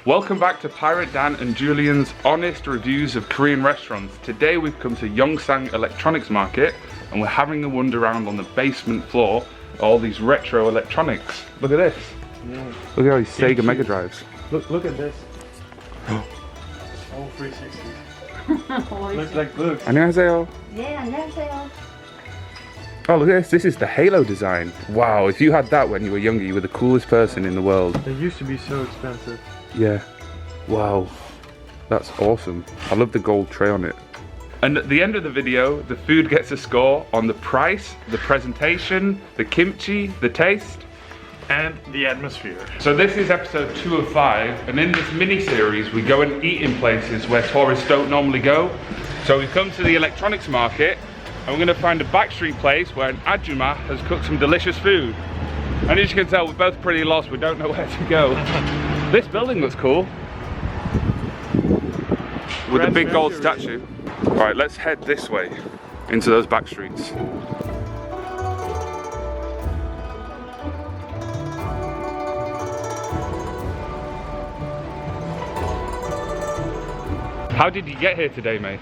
Welcome back to Pirate Dan and Julian's honest reviews of Korean restaurants. Today we've come to Yongsan Electronics Market and we're having a wander around on the basement floor. All these retro electronics. Look at this. Yeah. Look at all these Sega Mega Drives. Look at this. All 360s. Looks like books. 안녕하세요. 네, 안녕하세요. Oh, look at this. This is the Halo design. Wow, if you had that when you were younger, you were the coolest person in the world. They used to be so expensive. Yeah. Wow. That's awesome. I love the gold tray on it. And at the end of the video, the food gets a score on the price, the presentation, the kimchi, the taste, and the atmosphere. So this is episode 2 of 5, and in this mini-series we go and eat in places where tourists don't normally go. So we've come to the electronics market, and we're going to find a Backstreet place where an ajumma has cooked some delicious food. And as you can tell, we're both pretty lost, we don't know where to go. This building looks cool. With the big gold statue. Alright, let's head this way, into those back streets. How did you get here today, mate?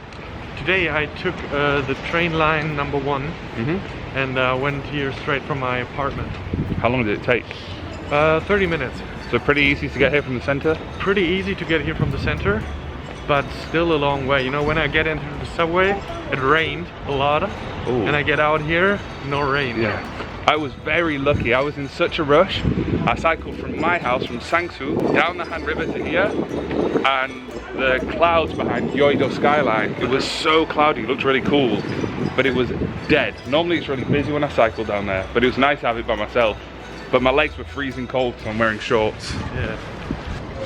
Today I took the train line number 1 and went here straight from my apartment. How long did it take? 30 minutes. So pretty easy to get here from the center? Pretty easy to get here from the center, but still a long way. You know, when I get into the subway, it rained a lot. Ooh. And I get out here, no rain. Yeah. I was very lucky. I was in such a rush. I cycled from my house, from Sangsu, down the Han River to here, and the clouds behind Yeouido skyline, it was so cloudy, it looked really cool, but it was dead. Normally it's really busy when I cycle down there, but it was nice to have it by myself. But my legs were freezing cold, so I'm wearing shorts. Yeah.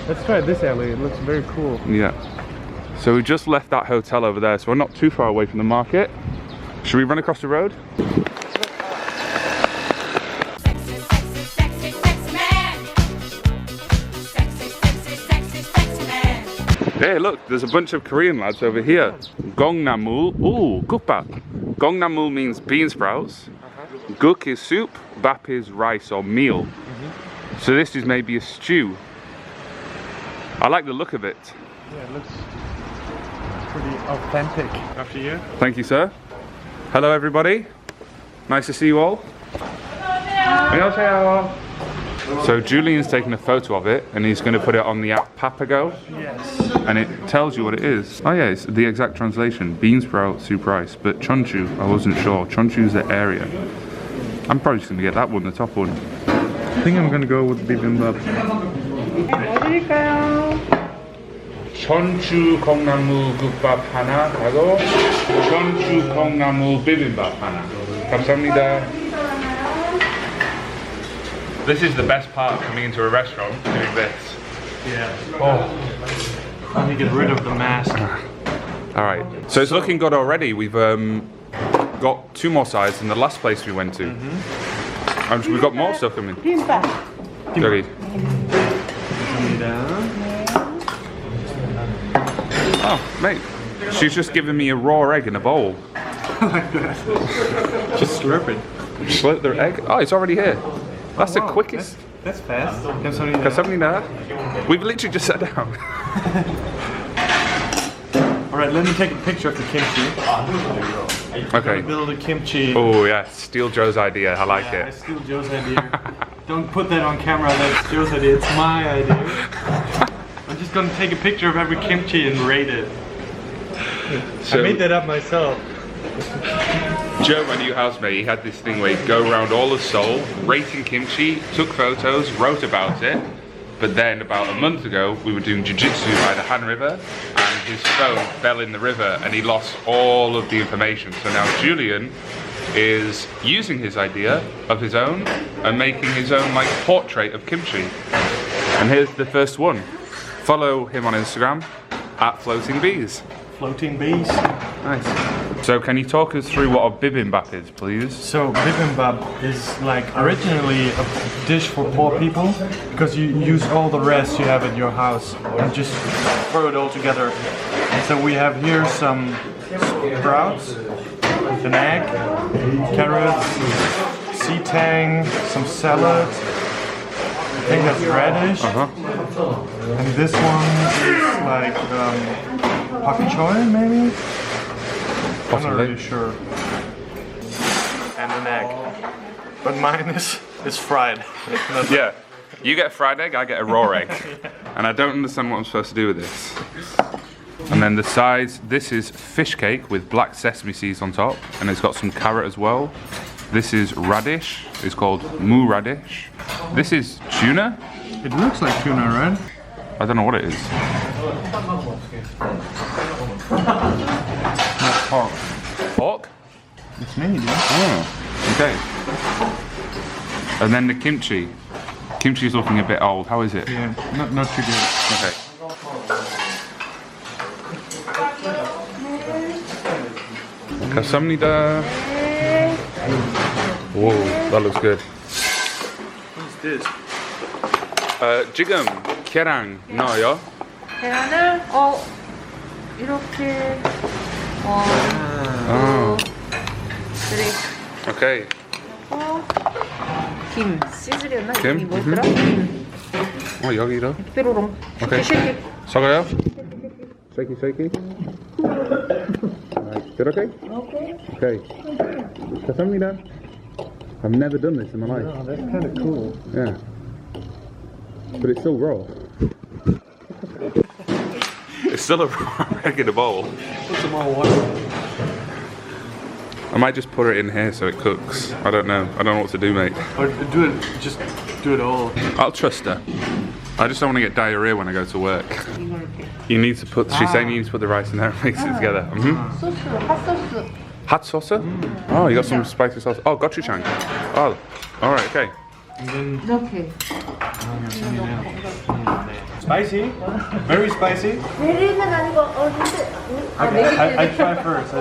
Let's try this alley, it looks very cool. Yeah. So we just left that hotel over there, so we're not too far away from the market. Should we run across the road? Hey, look, there's a bunch of Korean lads over here. Gongnamul. Ooh, gukbap. Gongnamul means bean sprouts. Guk is soup, bap is rice or meal. So this is maybe a stew. I like the look of it. Yeah, it looks pretty authentic. After you. Thank you, sir. Hello, everybody. Nice to see you all. 안녕하세요. So Julian's taking a photo of it and he's going to put it on the app Papago. Yes. And it tells you what it is. Oh yeah, it's the exact translation. Bean sprout, soup rice. But chonchu, I wasn't sure. Chonchu's the area. I'm probably just going to get that one, the top one. I think I'm going to go with bibimbap. chonchu 콩나물 국밥 하나 하고 chonchu 콩나물 bibimbap 하나. 감사합니다. This is the best part of coming into a restaurant, doing this. Yeah. Oh. Let me get rid of the mask. Alright, so it's looking good already. We've got 2 more sides than the last place we went to. And we've got more stuff coming. bibimbap. Sorry. Oh, mate. She's just given me a raw egg in a bowl. Like that. Just slurp it. Slurp the egg? Oh, it's already here. That's the quickest. That's fast. We've literally just sat down. Alright, let me take a picture of the kimchi. Okay. Build a kimchi. Oh yeah, steal Joe's idea. I like I it. steal Joe's idea. Don't put that on camera, that's Joe's idea. It's my idea. I'm just gonna take a picture of every kimchi and rate it. So, I made that up myself. Joe, my new housemate, he had this thing where he'd go around all of Seoul, rating kimchi, took photos, wrote about it. But then about a month ago, we were doing jiu-jitsu by the Han River, and his phone fell in the river, and he lost all of the information. So now Julian is using his idea of his own and making his own like portrait of kimchi. And here's the first one. Follow him on Instagram @floatingbees. Floating bees. Nice. So can you talk us through what a bibimbap is, please? So bibimbap is like originally a dish for poor people because you use all the rest you have at your house and just throw it all together. And so we have here some sprouts, an egg, carrots, sea tang, some salad. I think that's radish. And this one is like pak choy, maybe? I'm not really sure. And an egg. But mine is fried. Yeah. You get a fried egg, I get a raw egg. And I don't understand what I'm supposed to do with this. And then the sides, this is fish cake with black sesame seeds on top. And it's got some carrot as well. This is radish. It's called moo radish. This is tuna. It looks like tuna, right? I don't know what it is. Not pork. Pork? It's made, yeah. Oh, okay. And then the kimchi. Kimchi's looking a bit old. How is it? Yeah, not too good. Okay. 감사합니다. Whoa, that looks good. What's this? 지금 계란 넣어요? 계란을 이렇게 그래. 오케이. 김 시즈리였나? 김? 이름이 뭐였더라? 여기로. 뾰로롱. 오케이. 쉐이크. 섞어요? Shaky. Right. Is that okay? Okay. 감사합니다. I've never done this in my life. Oh, that's kind of cool. Yeah. But it's still raw. It's still a raw egg in a bowl. Put some more water. I might just put it in here so it cooks. I don't know. I don't know what to do, mate. Or just do it all. I'll trust her. I just don't want to get diarrhea when I go to work. You need to put, she's saying you need to put the rice in there and mix it together. 소스, 핫소스. Hot sauce? Oh, you got some spicy sauce. Oh, gochujang. Oh, alright, okay. And then 이렇게. spicy, very spicy. 내리는 아니고 근데 I try first.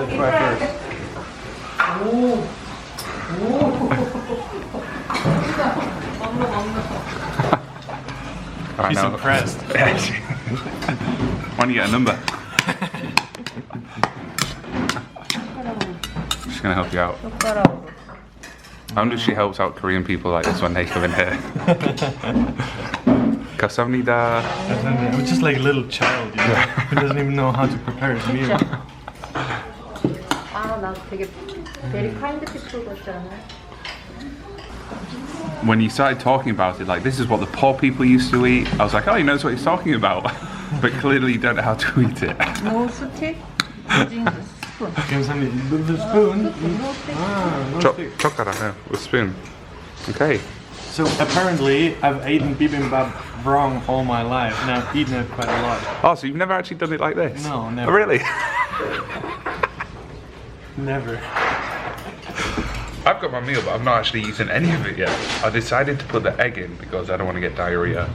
He's impressed. Why don't you get a number? She's gonna help you out. I wonder if she helps out Korean people like this when they come in here. 감사합니다. I'm just like a little child, you know, who doesn't even know how to prepare his meal. 나 되게 very kind people 같잖아. When you started talking about it, like this is what the poor people used to eat, I was like, oh, he knows what he's talking about. But clearly you don't know how to eat it. No stick. Using the spoon. The spoon? No stick. Chocolate, no, with a spoon. Okay. So apparently I've eaten bibimbap wrong all my life, and I've eaten it quite a lot. Oh, so you've never actually done it like this? No, never. Oh, really? Never. I've got my meal, but I've not actually eaten any of it yet. I decided to put the egg in because I don't want to get diarrhea.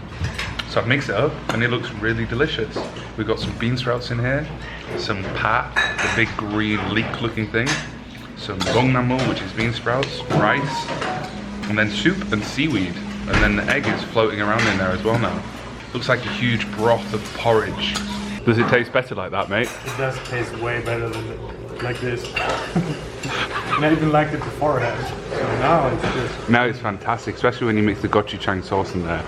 So I've mixed it up and it looks really delicious. We've got some bean sprouts in here, some pat, the big green leek looking thing, some gongnamul, which is bean sprouts, rice, and then soup and seaweed. And then the egg is floating around in there as well now. Looks like a huge broth of porridge. Does it taste better like that, mate? It does taste way better than like this. And I even liked it beforehand. So now it's just... Now it's fantastic, especially when you mix the gochujang sauce in there.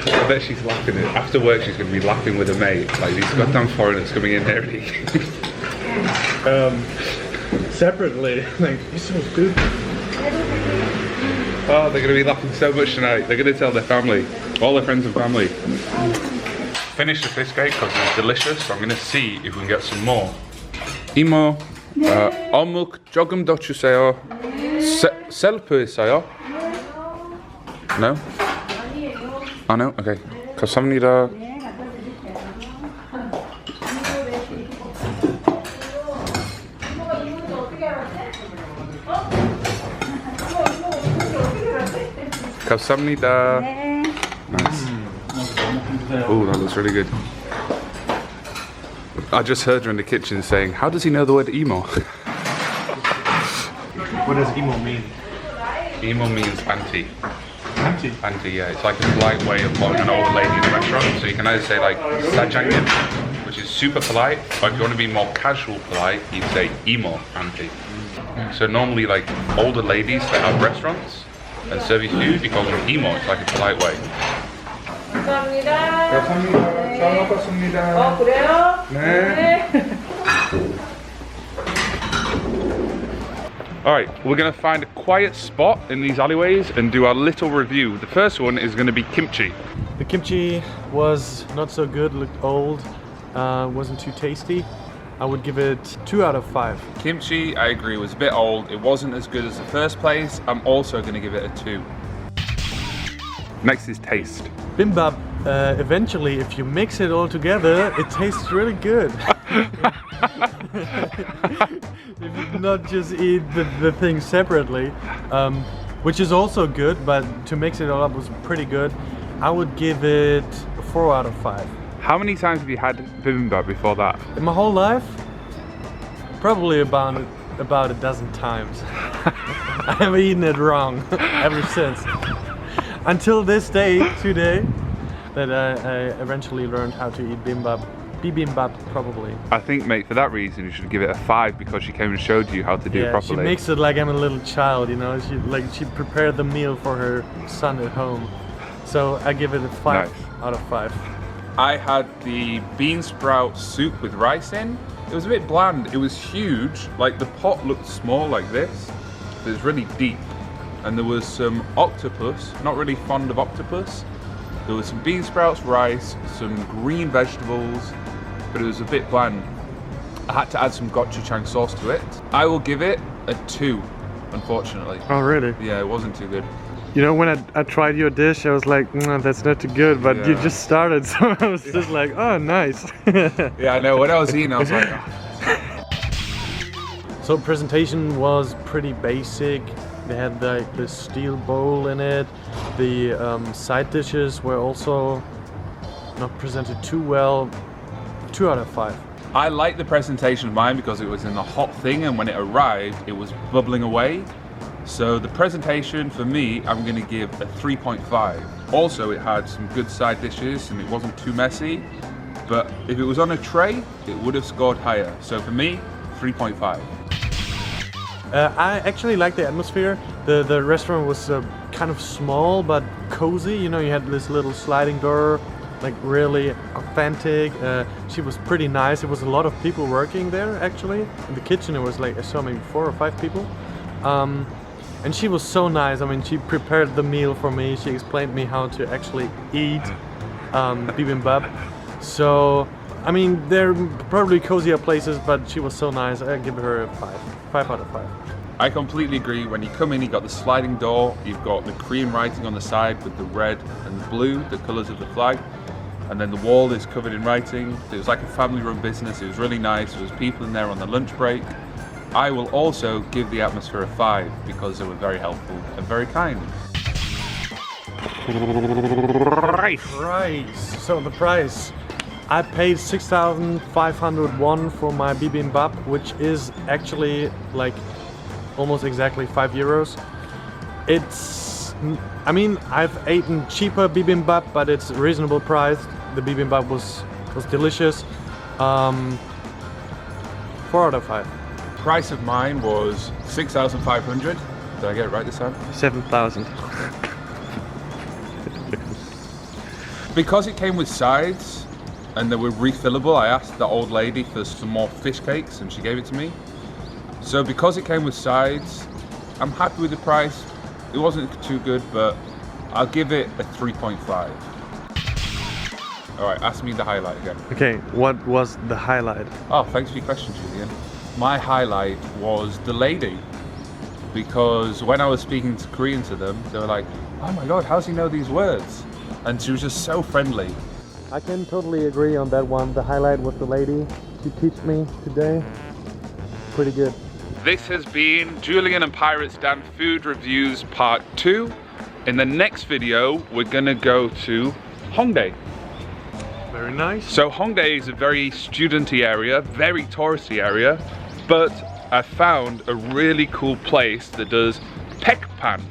I bet she's laughing. After work she's going to be laughing with her mate. Like these goddamn foreigners coming in here and eating. Separately, like, you're so stupid. Oh, they're going to be laughing so much tonight. They're going to tell their family, all their friends and family. Finished the fish cake because it's delicious, so I'm going to see if we can get some more. 이모, 어묵 조금 더 주세요. 셀프 있어요? No? Oh no? Okay. 감사합니다. 감사합니다. Nice. Oh, that looks really good. I just heard her in the kitchen saying, how does he know the word emo? What does emo mean? Emo means auntie. Auntie? Auntie, yeah. It's like a polite way of calling an old lady in a restaurant. So you can either say like sajangin, which is super polite, or if you want to be more casual polite, you'd say emo auntie. So normally like older ladies that have restaurants and serve you food, you call them emo. It's like a polite way. 감사합니다. 감사합니다. 잘 먹었습니다. 그래요? 네. Alright, we're going to find a quiet spot in these alleyways and do our little review. The first one is going to be kimchi. The kimchi was not so good, looked old, wasn't too tasty. I would give it 2 out of 5. Kimchi, I agree, was a bit old. It wasn't as good as the first place. I'm also going to give it a 2. Next is taste. Bibimbap, eventually, if you mix it all together, it tastes really good. If you not just eat the thing separately, which is also good, but to mix it all up was pretty good. I would give it a 4 out of 5. How many times have you had bibimbap before that? In my whole life, probably about a dozen times. I have eaten it wrong ever since. Until this day, today, that I eventually learned how to eat bibimbap probably. I think, mate, for that reason you should give it a 5 because she came and showed you how to do it properly. She makes it like I'm a little child, you know. She prepared the meal for her son at home. So I give it a 5 out of 5. I had the bean sprout soup with rice in. It was a bit bland. It was huge. Like the pot looked small like this, but it's really deep. And there was some octopus. Not really fond of octopus. There was some bean sprouts, rice, some green vegetables, but it was a bit bland. I had to add some gochujang sauce to it. I will give it a 2, unfortunately. Oh really? Yeah, it wasn't too good. You know, when I tried your dish, I was like, that's not too good, but you just started, so I was just like, oh, nice. Yeah, I know, when I was eating, I was like, oh. So presentation was pretty basic. They had like the steel bowl in it. The side dishes were also not presented too well. 2 out of 5. I liked the presentation of mine because it was in a hot thing, and when it arrived, it was bubbling away. So the presentation for me, I'm going to give a 3.5. Also, it had some good side dishes and it wasn't too messy. But if it was on a tray, it would have scored higher. So for me, 3.5. I actually liked the atmosphere. The restaurant was kind of small but cozy. You know, you had this little sliding door, like really authentic. She was pretty nice. There was a lot of people working there actually. In the kitchen, it was like I saw maybe 4 or 5 people. And she was so nice. I mean, she prepared the meal for me. She explained me how to actually eat bibimbap. So, I mean, they're probably cozier places, but she was so nice. I give her a 5 out of 5. I completely agree. When you come in, you've got the sliding door, you've got the Korean writing on the side with the red and the blue, the colours of the flag. And then the wall is covered in writing. It was like a family-run business. It was really nice. There was people in there on the lunch break. I will also give the atmosphere a 5 because they were very helpful and very kind. Price. So the price. I paid 6,500 won for my bibimbap, which is actually like almost exactly 5 euros. It's, I mean, I've eaten cheaper bibimbap, but it's reasonable priced. The bibimbap was delicious. 4 out of 5. Price of mine was 6,500. Did I get it right this time? 7,000. Because it came with sides and they were refillable, I asked the old lady for some more fish cakes and she gave it to me. So because it came with sides, I'm happy with the price. It wasn't too good, but I'll give it a 3.5. Alright, ask me the highlight again. Okay, what was the highlight? Oh, thanks for your question, Julian. My highlight was the lady. Because when I was speaking to Korean to them, they were like, oh my god, how does he know these words? And she was just so friendly. I can totally agree on that one. The highlight was the lady. She taught me today. Pretty good. This has been Julian and Pirates Dan Food Reviews Part 2. In the next video, we're gonna go to Hongdae. Very nice. So Hongdae is a very studenty area, very touristy area, but I found a really cool place that does pekpan.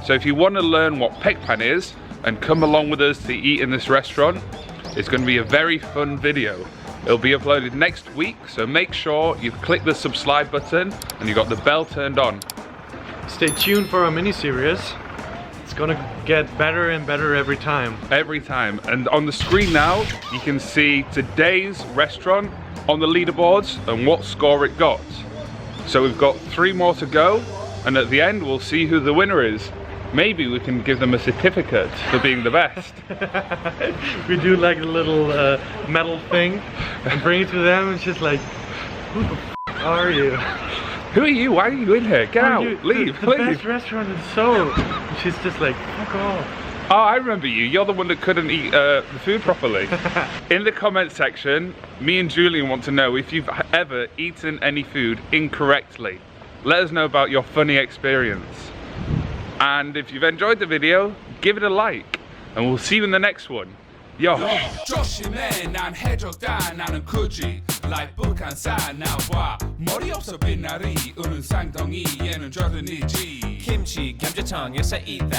So if you want to learn what pekpan is and come along with us to eat in this restaurant, it's going to be a very fun video. It'll be uploaded next week, so make sure you've clicked the subscribe button and you've got the bell turned on. Stay tuned for our mini-series. It's It's gonna get better and better every time. Every time. And on the screen now, you can see today's restaurant on the leaderboards and what score it got. So we've got 3 more to go, and at the end we'll see who the winner is. Maybe we can give them a certificate for being the best. We do like a little metal thing and bring it to them, and she's like, who the f are you? Who are you? Why are you in here? Get out! Leave! The leave! best restaurant in Seoul. And she's just like, fuck off. Oh, I remember you. You're the one that couldn't eat the food properly. In the comment section, me and Julian want to know if you've ever eaten any food incorrectly. Let us know about your funny experience. And if you've enjoyed the video, give it a like. And we'll see you in the next one. Yo! 조심해 난 해적다 나는 굳이 like 북한산 나와 머리 없어 빛나리 우는 쌍둥이 얘는 jordan이지 Kimchee, 감자탕, yes I eat that.